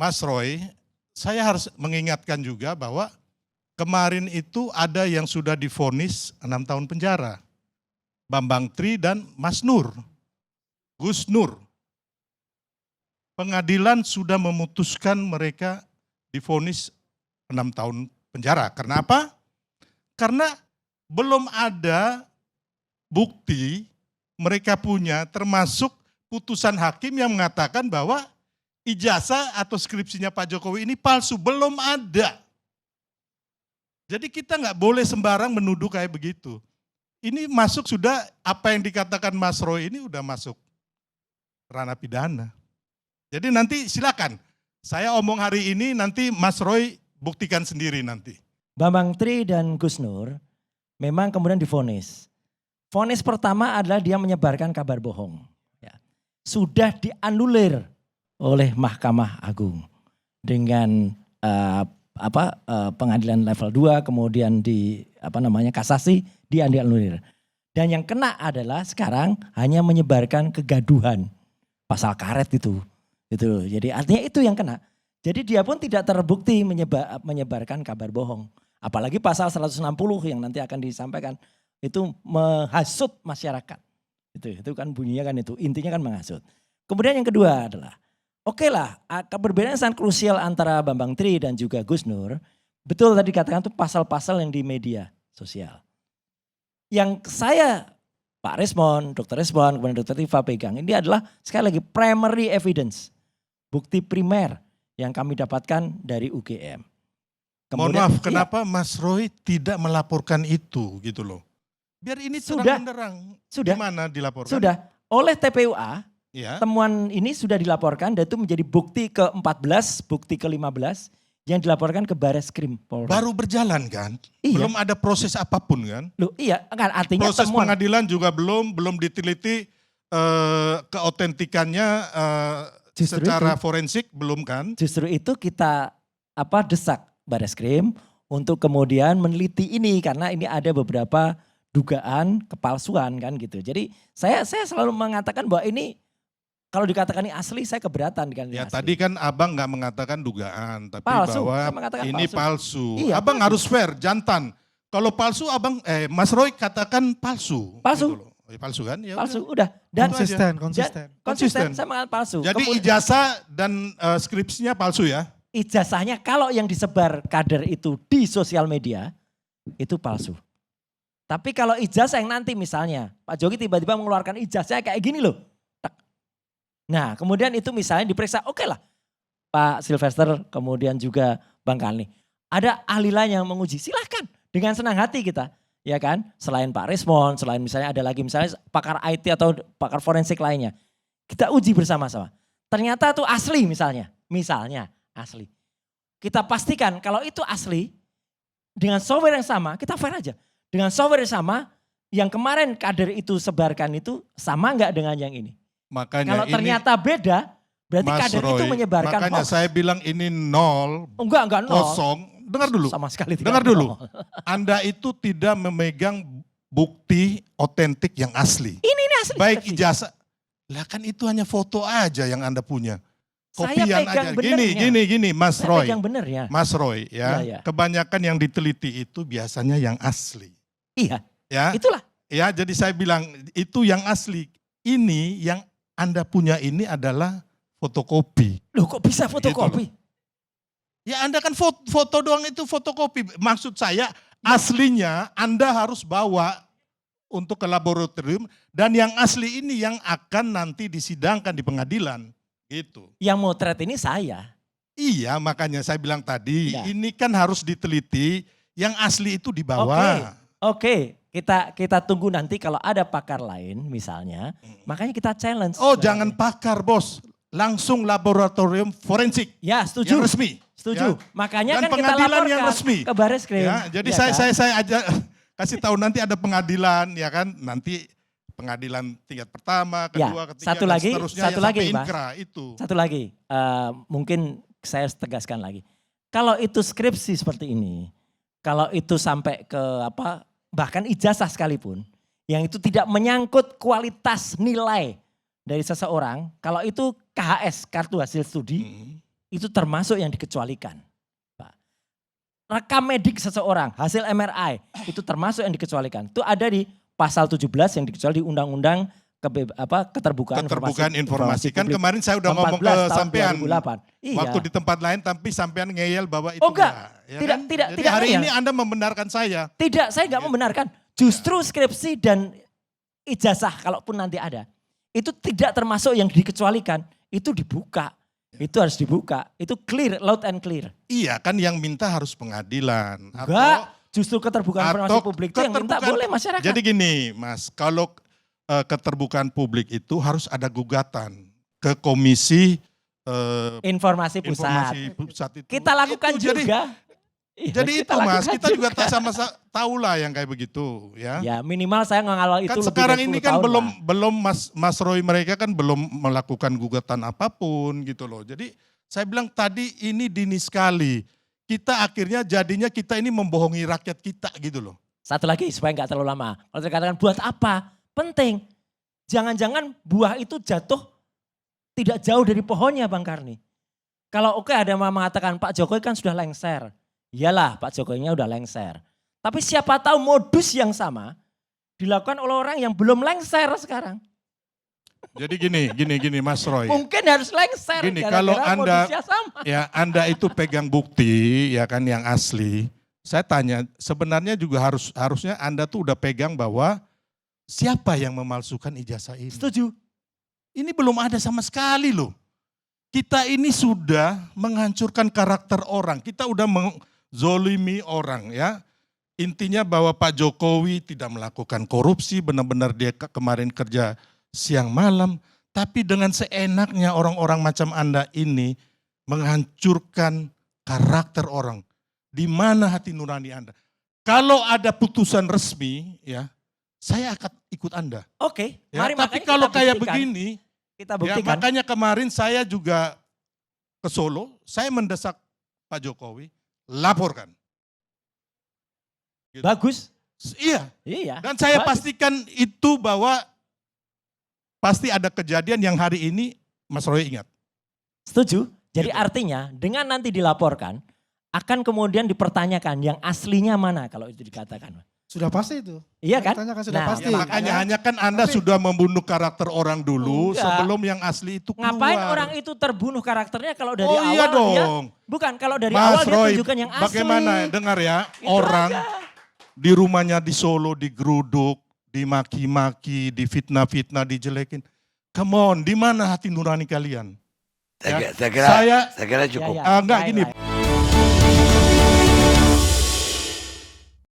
Mas Roy, saya harus mengingatkan juga bahwa kemarin itu ada yang sudah divonis 6 tahun penjara. Bambang Tri dan Mas Nur, Gus Nur. Pengadilan sudah memutuskan mereka divonis 6 tahun penjara. Karena apa? Karena belum ada bukti mereka punya, termasuk putusan hakim yang mengatakan bahwa ijazah atau skripsinya Pak Jokowi ini palsu, belum ada. Jadi kita nggak boleh sembarang menuduh kayak begitu. Ini masuk sudah, apa yang dikatakan Mas Roy ini udah masuk ranah pidana. Jadi nanti silakan, saya omong hari ini, nanti Mas Roy buktikan sendiri nanti. Bambang Tri dan Gus Nur memang kemudian divonis. Vonis pertama adalah dia menyebarkan kabar bohong. Ya. Sudah dianulir oleh Mahkamah Agung dengan pengadilan level 2, kemudian di kasasi dianulir. Dan yang kena adalah sekarang hanya menyebarkan kegaduhan, pasal karet itu. Gitu. Jadi artinya itu yang kena. Jadi dia pun tidak terbukti menyebarkan kabar bohong. Apalagi pasal 160 yang nanti akan disampaikan itu menghasut masyarakat. Itu kan bunyinya kan itu, intinya kan menghasut. Kemudian yang kedua adalah, oke lah, perbedaan sangat krusial antara Bambang Tri dan juga Gus Nur. Betul tadi katakan itu pasal-pasal yang di media sosial. Yang saya, Pak Resmond, Dr. Resmond, kemudian Dr. Tifa pegang, ini adalah sekali lagi primary evidence. Bukti primer yang kami dapatkan dari UGM. Mohon maaf, kenapa Mas Roy tidak melaporkan itu gitu loh? Biar ini terang-benderang. Sudah. Gimana dilaporkan? Sudah. Oleh TPUA, ya. Temuan ini sudah dilaporkan dan itu menjadi bukti ke-14, bukti ke-15 yang dilaporkan ke Bareskrim Polri. Baru berjalan kan? Iya. Belum ada proses apapun kan? Loh iya, kan artinya proses temuan. Pengadilan juga belum diteliti keautentikannya secara forensik, belum kan? Justru itu kita desak Bareskrim untuk kemudian meneliti ini karena ini ada beberapa dugaan kepalsuan kan gitu. Jadi saya selalu mengatakan bahwa ini kalau dikatakan ini asli saya keberatan kan. Ya asli. Tadi kan abang nggak mengatakan dugaan, tapi palsu, bahwa ini palsu. Iya, abang palsu. harus fair, jantan. Kalau palsu abang, Mas Roy katakan palsu. Palsu. Gitu palsu kan? Ya palsu udah. Dan konsisten. Saya mengatakan palsu. Jadi ijazah dan skripsinya palsu ya? Ijazahnya kalau yang disebar kader itu di sosial media itu palsu. Tapi kalau ijazah yang nanti misalnya Pak Jokowi tiba-tiba mengeluarkan ijazah kayak gini loh. Nah kemudian itu misalnya diperiksa, oke lah Pak Sylvester kemudian juga Bang Kalni. Ada ahli lain yang menguji, silahkan dengan senang hati kita. Ya kan, selain Pak Resmond, selain misalnya ada lagi misalnya pakar IT atau pakar forensik lainnya. Kita uji bersama-sama. Ternyata itu asli misalnya asli. Kita pastikan kalau itu asli dengan software yang sama, kita fair aja. Dengan software yang sama, yang kemarin kader itu sebarkan itu sama enggak dengan yang ini? Makanya kalau ternyata beda, berarti Mas kader Roy, itu menyebarkan makanya hoax. saya bilang ini nol, enggak nol. kosong. Dengar dulu. Sama sekali tidak. Dengar dulu. Nol. Anda itu tidak memegang bukti otentik yang asli. Ini asli. Baik ijazah. Lah kan itu hanya foto aja yang Anda punya. Kopian saya pegang aja. Benernya. Gini, Mas saya Roy. pegang benernya. Mas Roy ya. Kebanyakan yang diteliti itu biasanya yang asli. Iya. Ya. Itulah. Ya, jadi saya bilang itu yang asli. Ini yang Anda punya ini adalah fotokopi. Loh kok bisa fotokopi? Gitu. Ya Anda kan foto doang itu fotokopi. Maksud saya aslinya Anda harus bawa untuk ke laboratorium. Dan yang asli ini yang akan nanti disidangkan di pengadilan. Gitu. Yang motret ini saya. Iya makanya saya bilang tadi ini kan harus diteliti. Yang asli itu dibawa. Oke. Kita tunggu nanti kalau ada pakar lain misalnya. Makanya kita challenge. Oh jangan pakar bos. Langsung laboratorium forensik. Ya setuju. Yang resmi. Setuju. Ya. Makanya dan kan kita pengadilan laporkan yang resmi. ke Bareskrim. Ya, jadi ya saya aja kasih tahu nanti ada pengadilan ya kan. Nanti pengadilan tingkat pertama, kedua, ketiga satu dan lagi, seterusnya satu ya, lagi, sampai Pak. inkra itu. Satu lagi, mungkin saya tegaskan lagi. Kalau itu skripsi seperti ini, kalau itu sampai ke bahkan ijazah sekalipun, yang itu tidak menyangkut kualitas nilai dari seseorang, kalau itu KHS, kartu hasil studi, itu termasuk yang dikecualikan. Pak. Rekam medik seseorang, hasil MRI itu termasuk yang dikecualikan. Itu ada di pasal 17 yang dikecualikan di Undang-Undang Keterbukaan Informasi. Kan Publik. kemarin saya udah ngomong ke 14 tahun sampean 2008. Iya. waktu di tempat lain, tapi sampean ngeyel bahwa itu Oh enggak, ya tidak, kan? tidak, Jadi tidak hari ngeyel. ini Anda membenarkan saya. Tidak, saya nggak membenarkan. Justru skripsi dan ijazah kalaupun nanti ada, itu tidak termasuk yang dikecualikan. Itu dibuka, itu harus dibuka. Itu clear, loud and clear. Iya kan yang minta harus pengadilan. Enggak, justru keterbukaan informasi publik itu yang minta keterbukaan- boleh masyarakat. Jadi gini Mas, kalau keterbukaan publik itu harus ada gugatan ke Komisi Informasi pusat. Informasi Pusat itu. Kita lakukan Itu, juga. Iya, Jadi itu kita Mas, lakukan kita juga tak sama tahu lah yang kayak begitu ya. Ya minimal saya ngawal itu Kan lebih sekarang dari ini 10 kan tahun belum lah. Mas Roy mereka kan belum melakukan gugatan apapun gitu loh. Jadi saya bilang tadi ini dini sekali. Kita akhirnya jadinya kita ini membohongi rakyat kita gitu loh. Satu lagi supaya nggak terlalu lama. Kalau saya katakan buat apa? Penting. Jangan-jangan buah itu jatuh tidak jauh dari pohonnya Bang Karni. Kalau oke ada yang mengatakan Pak Jokowi kan sudah lengser. Iyalah Pak Jokowinya udah lengser. Tapi siapa tahu modus yang sama dilakukan oleh orang yang belum lengser sekarang. Jadi gini Mas Roy. Mungkin harus lengser. Gini, gara-gara kalau Anda- modusnya sama. Ya Anda itu pegang bukti ya kan yang asli. Saya tanya sebenarnya juga harusnya Anda tuh udah pegang bahwa siapa yang memalsukan ijazah ini. Setuju. Ini belum ada sama sekali loh. Kita ini sudah menghancurkan karakter orang. Kita udah menzolimi orang ya. Intinya bahwa Pak Jokowi tidak melakukan korupsi. Benar-benar dia kemarin kerja siang malam. Tapi dengan seenaknya orang-orang macam Anda ini menghancurkan karakter orang. Di mana hati nurani Anda? Kalau ada putusan resmi ya, saya akan ikut Anda. Oke, Ya, mari tapi makanya kalau kita kayak buktikan. begini, Kita ya, buktikan. makanya kemarin saya juga ke Solo, saya mendesak Pak Jokowi, laporkan. Gitu. Bagus. Iya, Iya. dan saya bagus. pastikan itu bahwa pasti ada kejadian yang hari ini Mas Roy ingat. Setuju. Jadi Gitu. artinya dengan nanti dilaporkan akan kemudian dipertanyakan yang aslinya mana kalau itu dikatakan. Sudah pasti itu. Iya kan? Ditanyakan sudah Nah, pasti. Ya, makanya hanya kan Anda Tapi- sudah membunuh karakter orang dulu Enggak. sebelum yang asli itu keluar. Ngapain orang itu terbunuh karakternya kalau dari Oh awal iya dia dong. bukan kalau dari Mas awal dia Roy, tunjukkan yang asli. bagaimana dengar ya, Itu orang aja. di rumahnya di Solo digeruduk, dimaki-maki, difitnah-fitnah, dijelekin. Come on, di mana hati nurani kalian? Ya, Saya kira saya cukup. Ya, ya. enggak Baik, gini, baik.